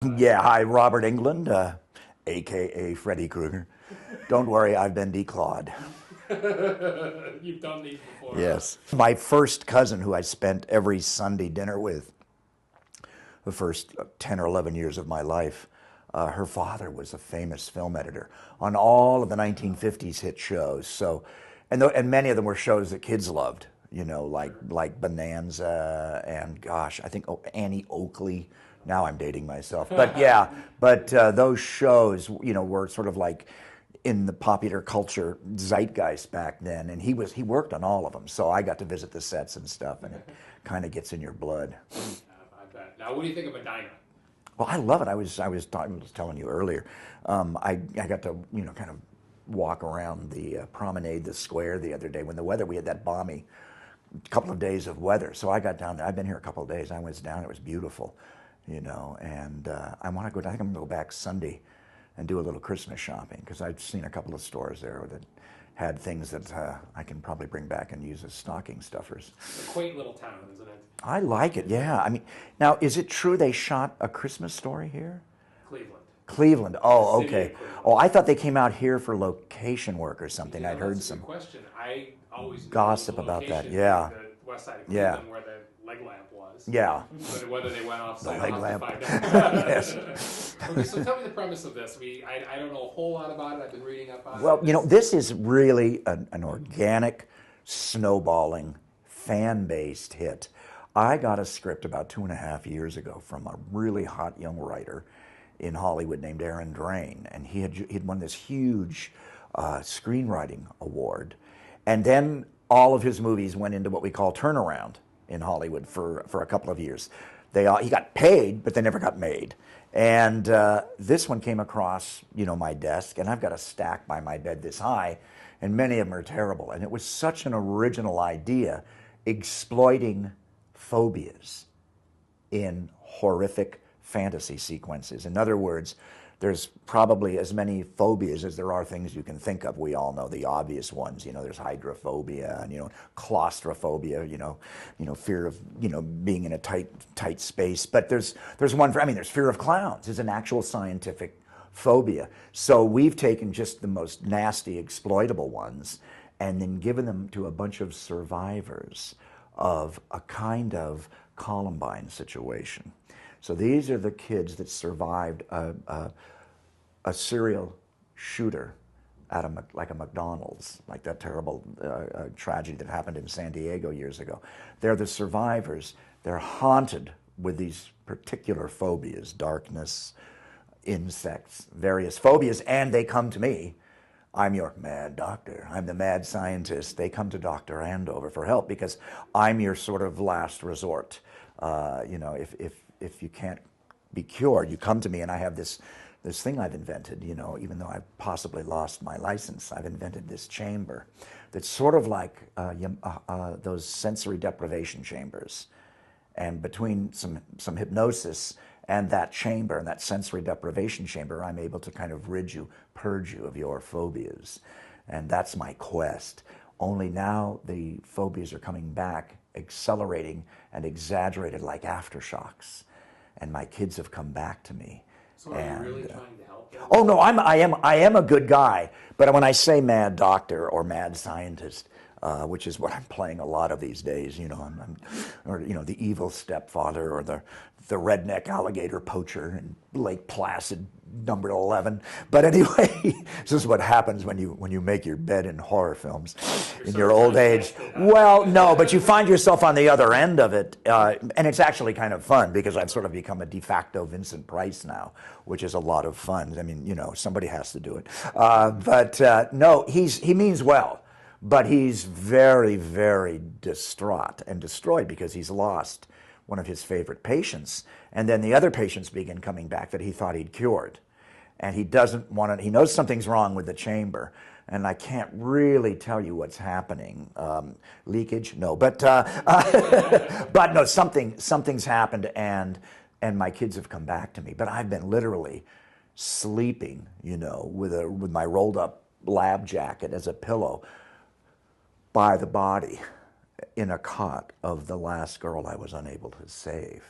Yeah, hi, Robert Englund, aka Freddie Krueger. Don't worry, I've been declawed. You've done these before, huh? Yes. My first cousin, who I spent every Sunday dinner with the first 10 or 11 years of my life, her father was a famous film editor on all of the 1950s hit shows. And many of them were shows that kids loved, like Bonanza and gosh, I think Annie Oakley. Now I'm dating myself, but yeah, but those shows, were sort of like in the popular culture zeitgeist back then, and he worked on all of them, so I got to visit the sets and stuff, and it kind of gets in your blood. I bet. Now, what do you think of Medina? Well, I love it. I was telling you earlier. I got to kind of walk around the promenade, the square the other day when the weather. We had that balmy couple of days of weather, so I got down there. I've been here a couple of days. I was down. It was beautiful, and I want to go. I think I'm going to go back Sunday and do a little Christmas shopping because I've seen a couple of stores there that had things that I can probably bring back and use as stocking stuffers. It's a quaint little town, isn't it? I like it. Yeah. I mean, now is it true they shot A Christmas Story here? Cleveland. Cleveland. The Oh, city okay. of Cleveland. Oh, I thought they came out here for location work or something. I'd heard That's a some good question. I always knew gossip the about that. location Yeah. being the west side of Yeah. Cleveland where the leg lamp was. Yeah. But whether they went off The site, leg I'll have lamp. to find out. Yes. Okay, so tell me the premise of this. I don't know a whole lot about it. I've been reading up on Well, it. this is really an organic, snowballing, fan-based hit. I got a script about 2.5 years ago from a really hot young writer in Hollywood named Aaron Drain, and he'd won this huge screenwriting award, and then all of his movies went into what we call turnaround in Hollywood for a couple of years. He got paid, but they never got made. And this one came across, my desk, and I've got a stack by my bed this high, and many of them are terrible. And it was such an original idea, exploiting phobias in horrific fantasy sequences. In other words, there's probably as many phobias as there are things you can think of. We all know the obvious ones. There's hydrophobia and claustrophobia. Fear of being in a tight space. But there's one for. There's fear of clowns. Is an actual scientific phobia. So we've taken just the most nasty, exploitable ones, and then given them to a bunch of survivors of a kind of Columbine situation. So these are the kids that survived a serial shooter at like a McDonald's, like that terrible tragedy that happened in San Diego years ago. They're the survivors. They're haunted with these particular phobias, darkness, insects, various phobias, and they come to me. I'm your mad doctor. I'm the mad scientist. They come to Dr. Andover for help because I'm your sort of last resort. If you can't be cured, you come to me, and I have this thing I've invented. Even though I've possibly lost my license, I've invented this chamber that's sort of like those sensory deprivation chambers. And between some hypnosis and that chamber and that sensory deprivation chamber, I'm able to kind of purge you of your phobias. And that's my quest. Only now the phobias are coming back, accelerating and exaggerated like aftershocks. And my kids have come back to me. So are you really trying to help them? Oh no, I am a good guy. But when I say mad doctor or mad scientist, which is what I'm playing a lot of these days, or the evil stepfather or the redneck alligator poacher in Lake Placid, number 11. But anyway, this is what happens when you make your bed in horror films in your old age. Well, no, but you find yourself on the other end of it, and it's actually kind of fun because I've sort of become a de facto Vincent Price now, which is a lot of fun. Somebody has to do it. But no, he means well. But he's very, very distraught and destroyed because he's lost one of his favorite patients. And then the other patients begin coming back that he thought he'd cured. And he doesn't want to, he knows something's wrong with the chamber. And I can't really tell you what's happening. Leakage? No. But, but no, something's happened, and my kids have come back to me. But I've been literally sleeping, with my rolled up lab jacket as a pillow by the body in a cot of the last girl I was unable to save.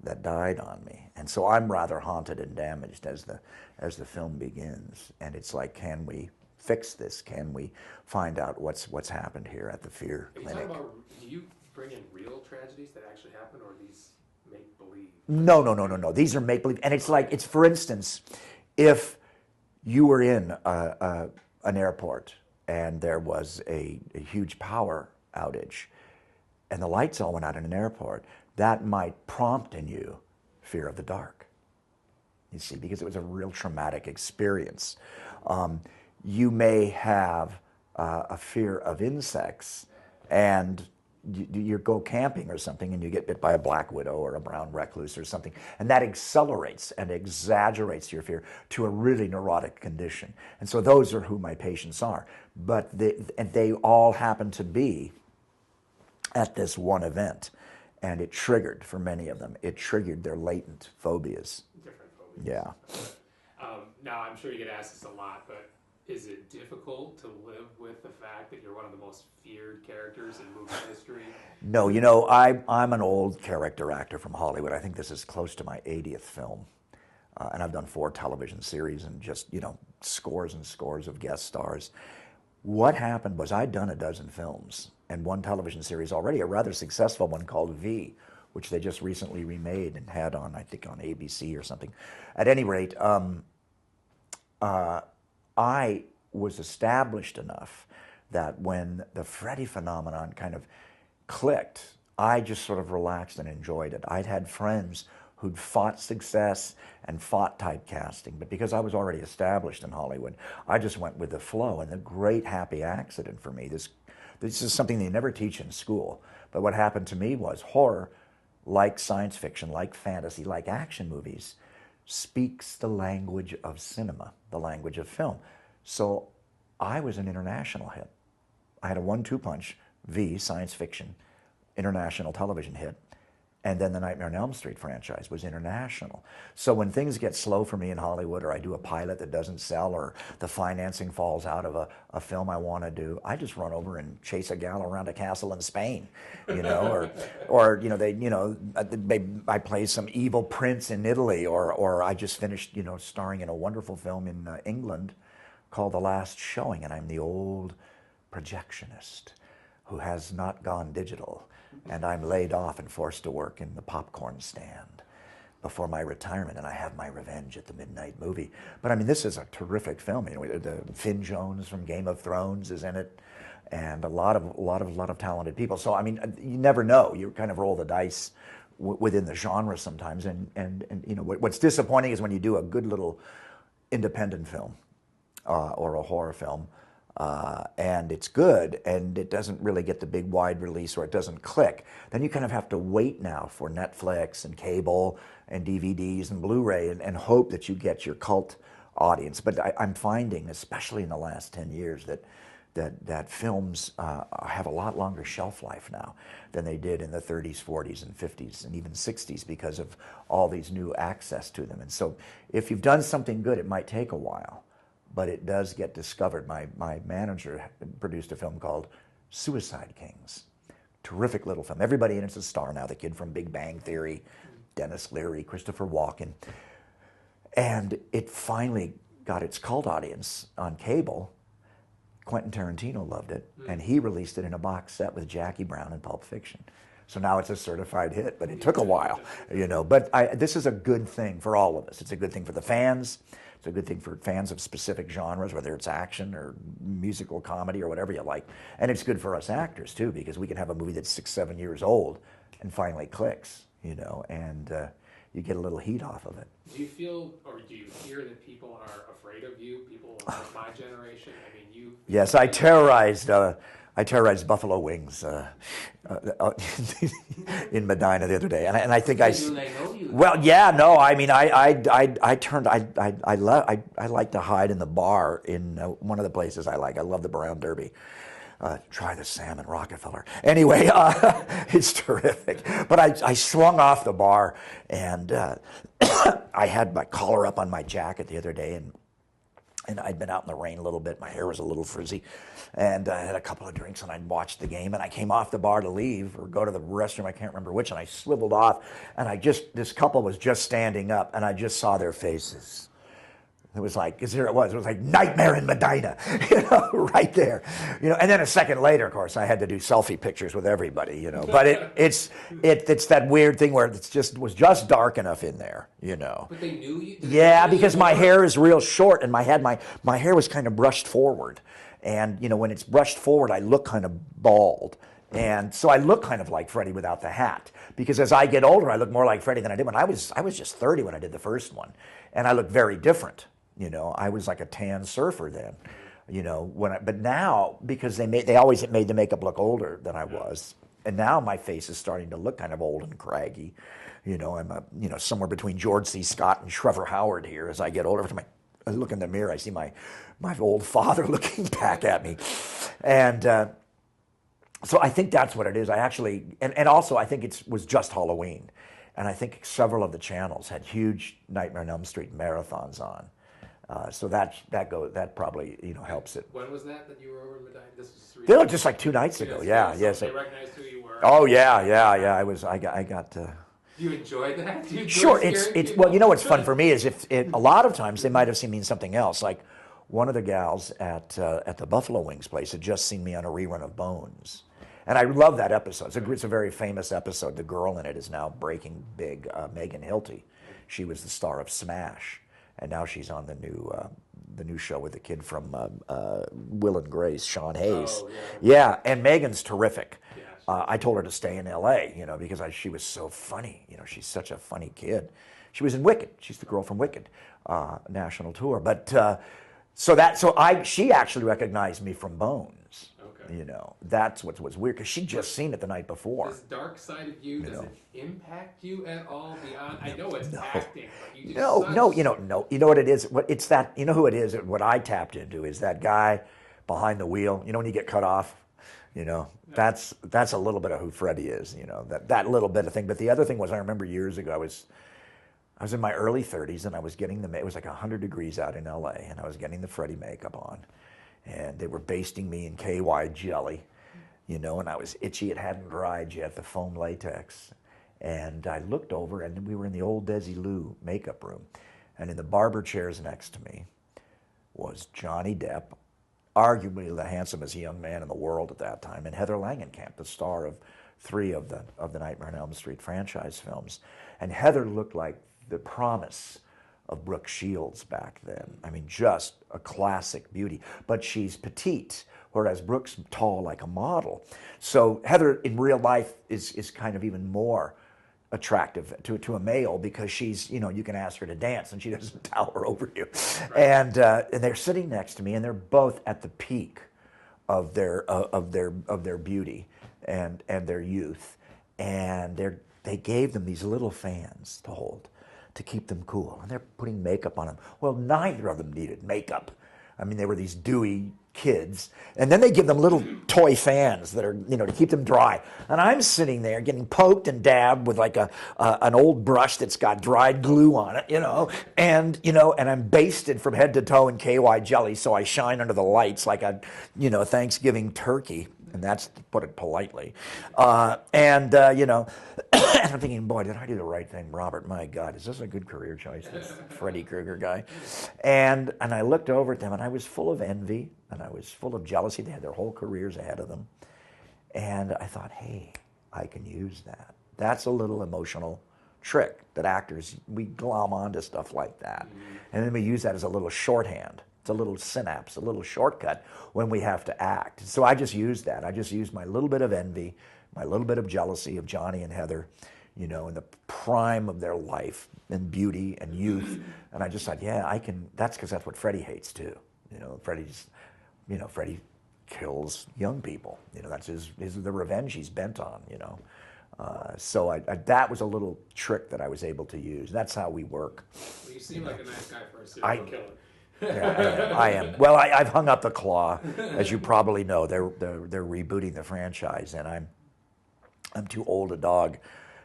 that died on me. And so I'm rather haunted and damaged as the film begins. And it's like, can we fix this? Can we find out what's happened here at the Fear Clinic? Do you bring in real tragedies that actually happen, or are these make-believe? No. These are make-believe. And it's like, it's, for instance, if you were in an airport and there was a huge power outage and the lights all went out in an airport, that might prompt in you fear of the dark, you see, because it was a real traumatic experience. You may have a fear of insects, and you go camping or something and you get bit by a black widow or a brown recluse or something, and that accelerates and exaggerates your fear to a really neurotic condition. And so those are who my patients are. But they all happen to be at this one event, and it triggered, for many of them, it triggered their latent phobias. Different phobias. Yeah. Now, I'm sure you get asked this a lot, but is it difficult to live with the fact that you're one of the most feared characters in movie history? No, I'm an old character actor from Hollywood. I think this is close to my 80th film. And I've done 4 television series and just, scores and scores of guest stars. What happened was I'd done a dozen films and 1 television series already, a rather successful one called V, which they just recently remade and had on, I think, on ABC or something. At any rate, I was established enough that when the Freddie phenomenon kind of clicked, I just sort of relaxed and enjoyed it. I'd had friends who'd fought success and fought typecasting, but because I was already established in Hollywood, I just went with the flow. And the great happy accident for me, this is something they never teach in school, but what happened to me was horror, like science fiction, like fantasy, like action movies, speaks the language of cinema, the language of film. So I was an international hit. I had a 1-2 punch, V, science fiction, international television hit, and then the Nightmare on Elm Street franchise was international. So when things get slow for me in Hollywood, or I do a pilot that doesn't sell, or the financing falls out of a film I want to do, I just run over and chase a gal around a castle in Spain, I play some evil prince in Italy, or I just finished, starring in a wonderful film in England called The Last Showing, and I'm the old projectionist who has not gone digital, and I'm laid off and forced to work in the popcorn stand before my retirement, and I have my revenge at the midnight movie. But I mean, this is a terrific film. Finn Jones from Game of Thrones is in it, and a lot of talented people. So I mean, you never know. You kind of roll the dice within the genre sometimes, and what's disappointing is when you do a good little independent film or a horror film, and it's good, and it doesn't really get the big wide release, or it doesn't click, then you kind of have to wait now for Netflix and cable and DVDs and Blu-ray and hope that you get your cult audience. But I'm finding, especially in the last 10 years, that films have a lot longer shelf life now than they did in the 30s, 40s, and 50s, and even 60s, because of all these new access to them. And so if you've done something good, it might take a while, but it does get discovered. My manager produced a film called Suicide Kings. Terrific little film. Everybody in it's a star now. The kid from Big Bang Theory, Dennis Leary, Christopher Walken. And it finally got its cult audience on cable. Quentin Tarantino loved it, and he released it in a box set with Jackie Brown and Pulp Fiction. So now it's a certified hit, but it took a while, But this is a good thing for all of us. It's a good thing for the fans. It's a good thing for fans of specific genres, whether it's action or musical comedy or whatever you like. And it's good for us actors, too, because we can have a movie that's 6-7 years old and finally clicks, and you get a little heat off of it. Do you feel, or do you hear that people are afraid of you, people of my generation? I mean, you... Yes, I terrorized buffalo wings in Medina the other day, and I think I. Do they know you? Well, yeah, no. I mean, I turned. I like to hide in the bar in one of the places I like. I love the Brown Derby. Try the salmon Rockefeller. Anyway, it's terrific. But I swung off the bar, and I had my collar up on my jacket the other day, And I'd been out in the rain a little bit. My hair was a little frizzy. And I had a couple of drinks and I'd watched the game. And I came off the bar to leave or go to the restroom, I can't remember which. And I swiveled off. And this couple was just standing up. And I just saw their faces. It was like, because here it was like Nightmare in Medina, right there. And then a second later, of course, I had to do selfie pictures with everybody, But it's that weird thing where it was just dark enough in there, But they knew you? Yeah, because my hair is real short and my hair was kind of brushed forward. And, when it's brushed forward, I look kind of bald. And so I look kind of like Freddie without the hat. Because as I get older, I look more like Freddie than I did when I was just 30 when I did the first one. And I look very different. I was like a tan surfer then, but now, because they always made the makeup look older than I was, and now my face is starting to look kind of old and craggy. I'm somewhere between George C. Scott and Trevor Howard here as I get older. I look in the mirror, I see my old father looking back at me. And so I think that's what it is. I actually, and also I think it was just Halloween. And I think several of the channels had huge Nightmare on Elm Street marathons on. So that probably helps it. When was that you were over in Medina? This was They looked just like 2 nights ago. Yeah, yes. They recognized who you were. Oh yeah. I got. Do you enjoy that? Do you enjoy sure. It's well. What's fun for me is a lot of times they might have seen me in something else. Like one of the gals at the Buffalo Wings place had just seen me on a rerun of Bones. And I love that episode. It's a very famous episode. The girl in it is now breaking big. Megan Hilty. She was the star of Smash. And now she's on the new show with the kid from Will and Grace, Sean Hayes. Oh, yeah, and Megan's terrific. Yeah, I told her to stay in L.A., because she was so funny. She's such a funny kid. She was in Wicked. She's the girl from Wicked, national tour. But she actually recognized me from Bones. Okay. That's what was weird because she'd just seen it the night before. This dark side of you, does it impact you at all beyond? I know it's acting, but you do No. such... You know what it is? It's that. You know who it is? What I tapped into is that guy behind the wheel. When you get cut off. That's a little bit of who Freddie is. That little bit of thing. But the other thing was, I remember years ago, I was in my early 30s and I was getting it was like 100 degrees out in LA and I was getting the Freddie makeup on. And they were basting me in KY jelly, and I was itchy. It hadn't dried yet, the foam latex. And I looked over, and we were in the old Desilu makeup room. And in the barber chairs next to me was Johnny Depp, arguably the handsomest young man in the world at that time, and Heather Langenkamp, the star of 3 of the Nightmare on Elm Street franchise films. And Heather looked like the promise of Brooke Shields back then. I mean, just a classic beauty. But she's petite, whereas Brooke's tall like a model. So Heather in real life is kind of even more attractive to a male because she's, you can ask her to dance and she doesn't tower over you. Right. And they're sitting next to me and they're both at the peak of their beauty and their youth. And they gave them these little fans to hold to keep them cool. And they're putting makeup on them. Well, neither of them needed makeup. I mean, they were these dewy kids. And then they give them little toy fans that are, to keep them dry. And I'm sitting there getting poked and dabbed with like an old brush that's got dried glue on it, and I'm basted from head to toe in KY jelly, so I shine under the lights like a, Thanksgiving turkey. And that's to put it politely. And I'm thinking, boy, did I do the right thing, Robert? My God, is this a good career choice, this Freddie Krueger guy? And I looked over at them, and I was full of envy, and I was full of jealousy. They had their whole careers ahead of them. And I thought, hey, I can use that. That's a little emotional trick that actors, we glom onto stuff like that. And then we use that as a little shorthand. It's a little synapse, a little shortcut when we have to act. So I just used that. I just used my little bit of envy, my little bit of jealousy of Johnny and Heather, in the prime of their life and beauty and youth. And I just thought, yeah, I can. That's because that's what Freddie hates too. Freddie kills young people. That's the revenge he's bent on. So that was a little trick that I was able to use. That's how we work. Well, you seem like a nice guy for a serial killer. Yeah, I am. Well, I've hung up the claw, as you probably know. They're rebooting the franchise, and I'm too old a dog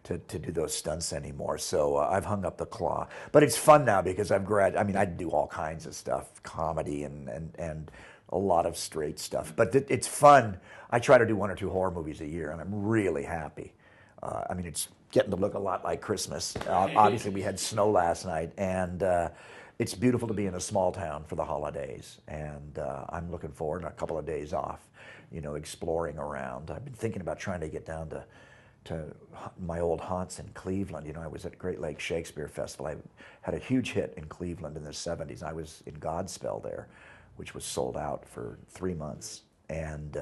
to do those stunts anymore. So I've hung up the claw. But it's fun now because I mean, I do all kinds of stuff, comedy and a lot of straight stuff. But it's fun. I try to do 1 or 2 horror movies a year, and I'm really happy. I mean, it's getting to look a lot like Christmas. Obviously, we had snow last night, and it's beautiful to be in a small town for the holidays. And I'm looking forward to a couple of days off, exploring around. I've been thinking about trying to get down to my old haunts in Cleveland. I was at Great Lakes Shakespeare Festival. I had a huge hit in Cleveland in the 70s. I was in Godspell there, which was sold out for 3 months. And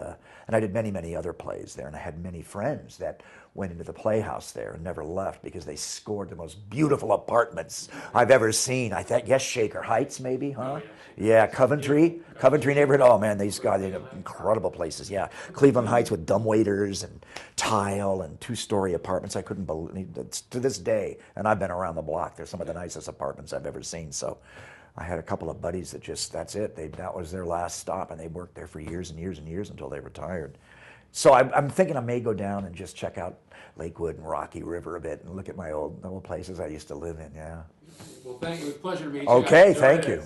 I did many, many other plays there. And I had many friends that went into the Playhouse there and never left because they scored the most beautiful apartments I've ever seen. I guess Shaker Heights, maybe, huh? Yeah, Coventry neighborhood. Oh man, these got incredible places. Yeah, Cleveland Heights with dumbwaiters and tile and 2-story apartments. I couldn't believe it to this day. And I've been around the block. They're some of the nicest apartments I've ever seen. So I had a couple of buddies that that's it. That was their last stop, and they worked there for years and years and years until they retired. So I'm thinking I may go down and just check out Lakewood and Rocky River a bit and look at my old places I used to live in. Yeah. Well, thank you. It was a pleasure to meet you. Okay, thank you.